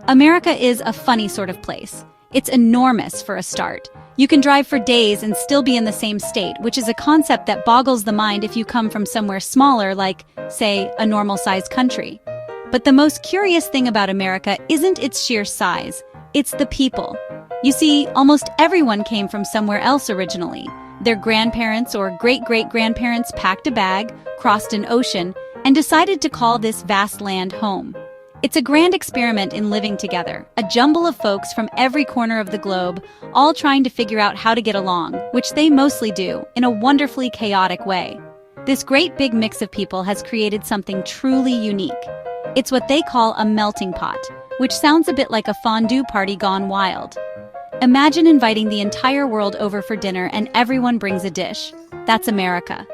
America is a funny sort of place. It's enormous for a start. You can drive for days and still be in the same state, which is a concept that boggles the mind if you come from somewhere smaller like, say, a normal-sized country. But the most curious thing about America isn't its sheer size, it's the people. You see, almost everyone came from somewhere else originally. Their grandparents or great-great-grandparents packed a bag, crossed an ocean, and decided to call this vast land home. It's a grand experiment in living together, a jumble of folks from every corner of the globe, all trying to figure out how to get along, which they mostly do, in a wonderfully chaotic way. This great big mix of people has created something truly unique. It's what they call a melting pot, which sounds a bit like a fondue party gone wild. Imagine inviting the entire world over for dinner and everyone brings a dish. That's America.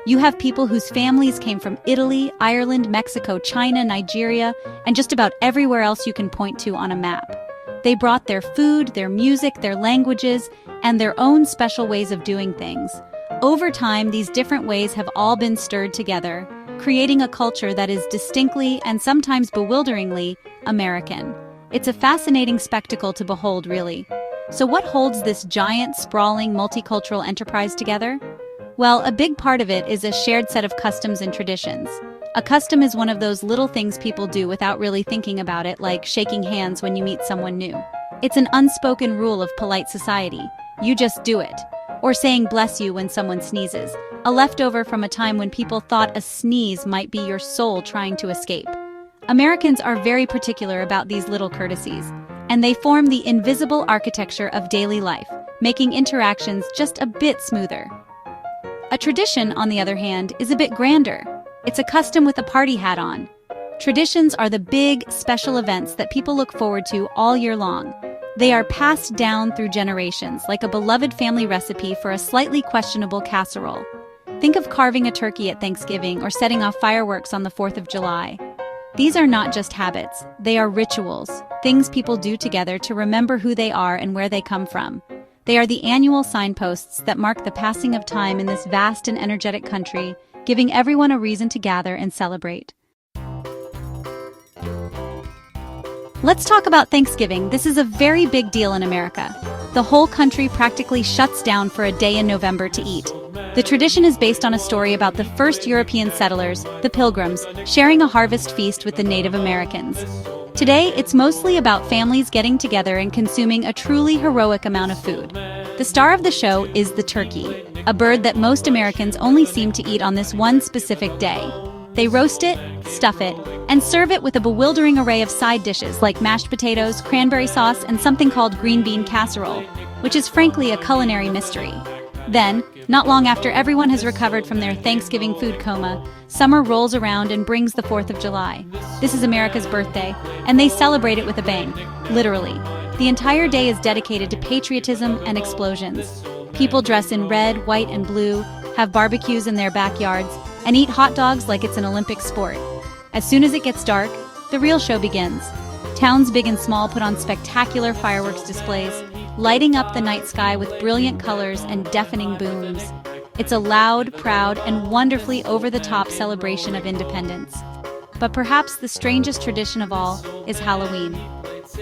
You have people whose families came from Italy, Ireland, Mexico, China, Nigeria, and just about everywhere else you can point to on a map. They brought their food, their music, their languages, and their own special ways of doing things. Over time, these different ways have all been stirred together, creating a culture that is distinctly and sometimes bewilderingly American. It's a fascinating spectacle to behold, really. So what holds this giant, sprawling, multicultural enterprise together? Well, a big part of it is a shared set of customs and traditions. A custom is one of those little things people do without really thinking about it, like shaking hands when you meet someone new. It's an unspoken rule of polite society. You just do it. Or saying bless you when someone sneezes, a leftover from a time when people thought a sneeze might be your soul trying to escape. Americans are very particular about these little courtesies, and they form the invisible architecture of daily life, making interactions just a bit smoother. A tradition, on the other hand, is a bit grander. It's a custom with a party hat on. Traditions are the big, special events that people look forward to all year long. They are passed down through generations, like a beloved family recipe for a slightly questionable casserole. Think of carving a turkey at Thanksgiving or setting off fireworks on the 4th of July. These are not just habits, they are rituals, things people do together to remember who they are and where they come from. They are the annual signposts that mark the passing of time in this vast and energetic country, giving everyone a reason to gather and celebrate. Let's talk about Thanksgiving. This is a very big deal in America. The whole country practically shuts down for a day in November to eat. The tradition is based on a story about the first European settlers, the Pilgrims, sharing a harvest feast with the Native Americans. Today, it's mostly about families getting together and consuming a truly heroic amount of food. The star of the show is the turkey, a bird that most Americans only seem to eat on this one specific day. They roast it, stuff it, and serve it with a bewildering array of side dishes like mashed potatoes, cranberry sauce, and something called green bean casserole, which is frankly a culinary mystery. Then, not long after everyone has recovered from their Thanksgiving food coma, summer rolls around and brings the 4th of July. This is America's birthday, and they celebrate it with a bang, literally. The entire day is dedicated to patriotism and explosions. People dress in red, white, and blue, have barbecues in their backyards, and eat hot dogs like it's an Olympic sport. As soon as it gets dark, the real show begins. Towns big and small put on spectacular fireworks displays, lighting up the night sky with brilliant colors and deafening booms. It's a loud, proud, and wonderfully over-the-top celebration of independence. But perhaps the strangest tradition of all is Halloween.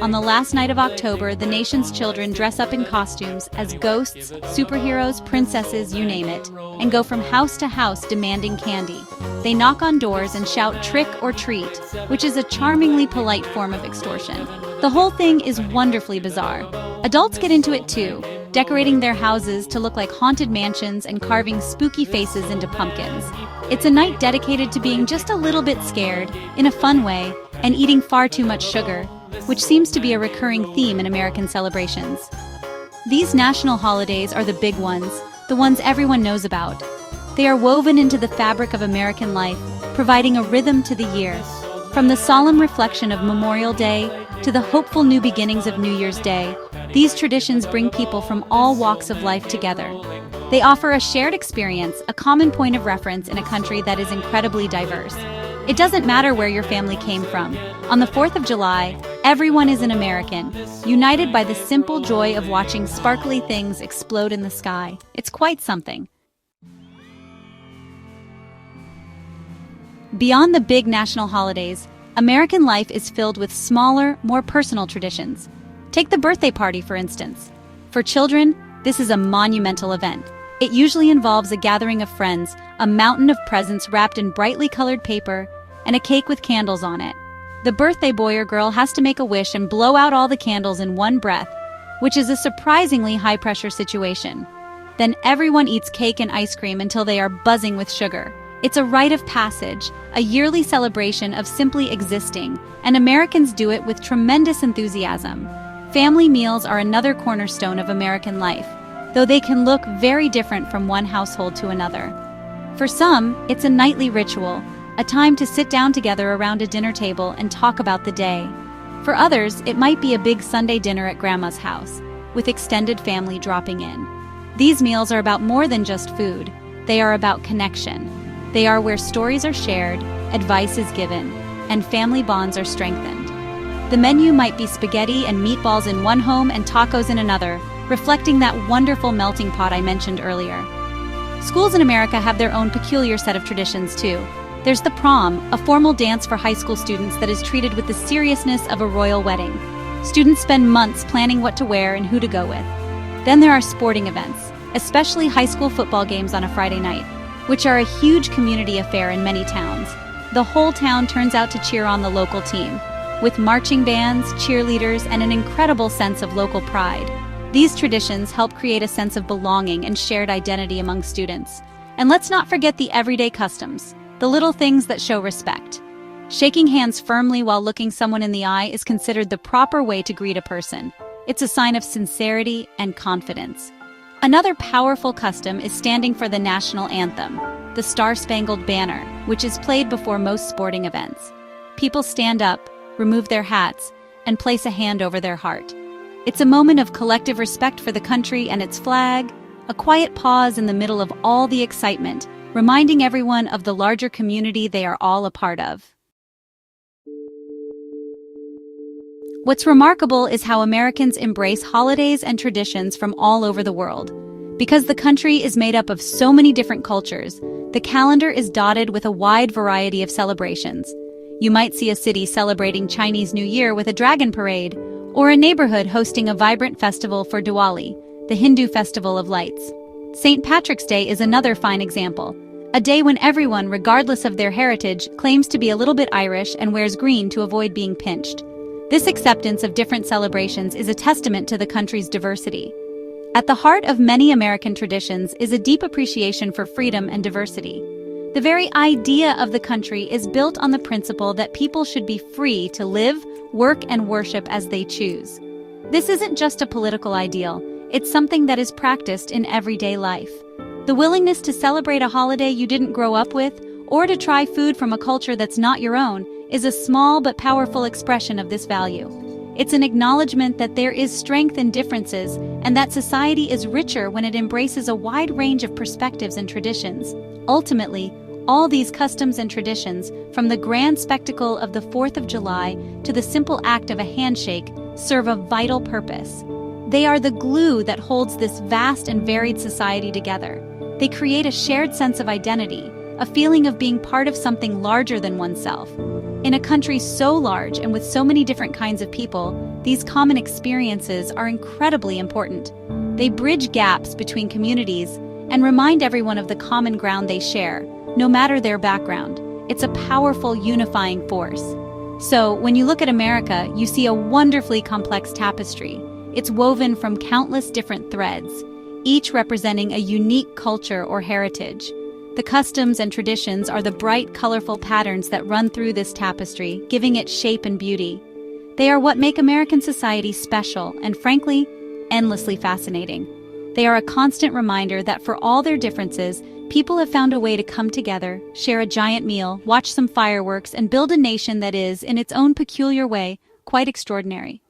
On the last night of October, the nation's children dress up in costumes as ghosts, superheroes, princesses, you name it, and go from house to house demanding candy. They knock on doors and shout trick or treat, which is a charmingly polite form of extortion. The whole thing is wonderfully bizarre. Adults get into it too, decorating their houses to look like haunted mansions and carving spooky faces into pumpkins. It's a night dedicated to being just a little bit scared, in a fun way, and eating far too much sugar, which seems to be a recurring theme in American celebrations. These national holidays are the big ones, the ones everyone knows about. They are woven into the fabric of American life, providing a rhythm to the year. From the solemn reflection of Memorial Day to the hopeful new beginnings of New Year's Day, these traditions bring people from all walks of life together. They offer a shared experience, a common point of reference in a country that is incredibly diverse. It doesn't matter where your family came from. On the 4th of July, everyone is an American, united by the simple joy of watching sparkly things explode in the sky. It's quite something. Beyond the big national holidays, American life is filled with smaller, more personal traditions. Take the birthday party, for instance. For children, this is a monumental event. It usually involves a gathering of friends, a mountain of presents wrapped in brightly colored paper, and a cake with candles on it. The birthday boy or girl has to make a wish and blow out all the candles in one breath, which is a surprisingly high-pressure situation. Then everyone eats cake and ice cream until they are buzzing with sugar. It's a rite of passage, a yearly celebration of simply existing, and Americans do it with tremendous enthusiasm. Family meals are another cornerstone of American life, though they can look very different from one household to another. For some, it's a nightly ritual, a time to sit down together around a dinner table and talk about the day. For others, it might be a big Sunday dinner at Grandma's house, with extended family dropping in. These meals are about more than just food. They are about connection. They are where stories are shared, advice is given, and family bonds are strengthened. The menu might be spaghetti and meatballs in one home and tacos in another, reflecting that wonderful melting pot I mentioned earlier. Schools in America have their own peculiar set of traditions too. There's the prom, a formal dance for high school students that is treated with the seriousness of a royal wedding. Students spend months planning what to wear and who to go with. Then there are sporting events, especially high school football games on a Friday night, which are a huge community affair in many towns. The whole town turns out to cheer on the local team, with marching bands, cheerleaders, and an incredible sense of local pride. These traditions help create a sense of belonging and shared identity among students. And let's not forget the everyday customs, the little things that show respect. Shaking hands firmly while looking someone in the eye is considered the proper way to greet a person. It's a sign of sincerity and confidence. Another powerful custom is standing for the national anthem, the Star-Spangled Banner, which is played before most sporting events. People stand up, remove their hats, and place a hand over their heart. It's a moment of collective respect for the country and its flag, a quiet pause in the middle of all the excitement, reminding everyone of the larger community they are all a part of. What's remarkable is how Americans embrace holidays and traditions from all over the world. Because the country is made up of so many different cultures, the calendar is dotted with a wide variety of celebrations. You might see a city celebrating Chinese New Year with a dragon parade, or a neighborhood hosting a vibrant festival for Diwali, the Hindu festival of lights. St. Patrick's Day is another fine example, a day when everyone, regardless of their heritage, claims to be a little bit Irish and wears green to avoid being pinched. This acceptance of different celebrations is a testament to the country's diversity. At the heart of many American traditions is a deep appreciation for freedom and diversity. The very idea of the country is built on the principle that people should be free to live, work, and worship as they choose. This isn't just a political ideal, it's something that is practiced in everyday life. The willingness to celebrate a holiday you didn't grow up with, or to try food from a culture that's not your own, is a small but powerful expression of this value. It's an acknowledgement that there is strength in differences and that society is richer when it embraces a wide range of perspectives and traditions. Ultimately, all these customs and traditions, from the grand spectacle of the 4th of July to the simple act of a handshake, serve a vital purpose. They are the glue that holds this vast and varied society together. They create a shared sense of identity, a feeling of being part of something larger than oneself. In a country so large and with so many different kinds of people, these common experiences are incredibly important. They bridge gaps between communities and remind everyone of the common ground they share, no matter their background. It's a powerful unifying force. So, when you look at America, you see a wonderfully complex tapestry. It's woven from countless different threads, each representing a unique culture or heritage. The customs and traditions are the bright, colorful patterns that run through this tapestry, giving it shape and beauty. They are what make American society special and, frankly, endlessly fascinating. They are a constant reminder that for all their differences, people have found a way to come together, share a giant meal, watch some fireworks, and build a nation that is, in its own peculiar way, quite extraordinary.